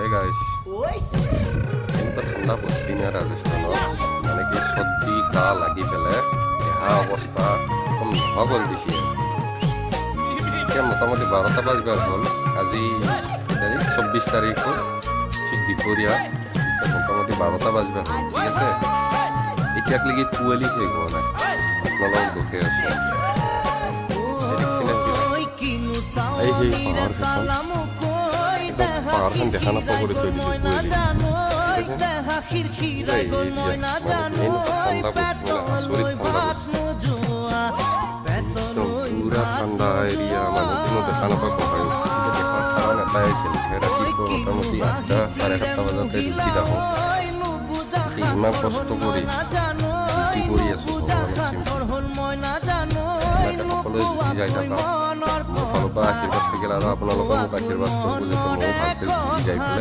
Hey guys, এনেকুৱা ঠাণ্ডা পশ্চিম ৰাজস্থানত মানে কি চৰ্দি কাহ লাগি পেলাই দেহা অৱস্থা কম নোহোৱা কৰি দিছে। এতিয়া মোটামুটি 12টা বাজিবাৰ হ'ল। আজি 24 তাৰিখৰ ঠিক দুপৰীয়া মোটামুটি 12টা বাজিবাৰ হ'ল। ঠিক আছে, এতিয়ালৈকে কুঁৱলী শেষ হোৱা নাই। আপোনালোকক দুখে আছো। এই সেই পাহাৰখন দেখা নাপাব কৰি থৈ দিছোঁ কুঁৱলী। পুৰা ঠাণ্ডা এৰিয়া, মানে কোনো দেখা নাপায় পঢ়াই দেখাৰ কাৰণ এটাই আছিল, ৰাতিপুৱা মোটামুটি 8টা চাৰে 7টা বজাতে উঠি থাকোঁ। ইমান কষ্ট কৰি ডিউটি কৰি আছোঁ। সকলোৱে বুজি যাই থাকা মোৰ ফালৰ পৰা আশীৰ্বাদ থাকিল, আৰু আপোনালোকে মোক আশীৰ্বাদ কৰিব যে ময়ো ভালকৈ বুজি যাই পেলাই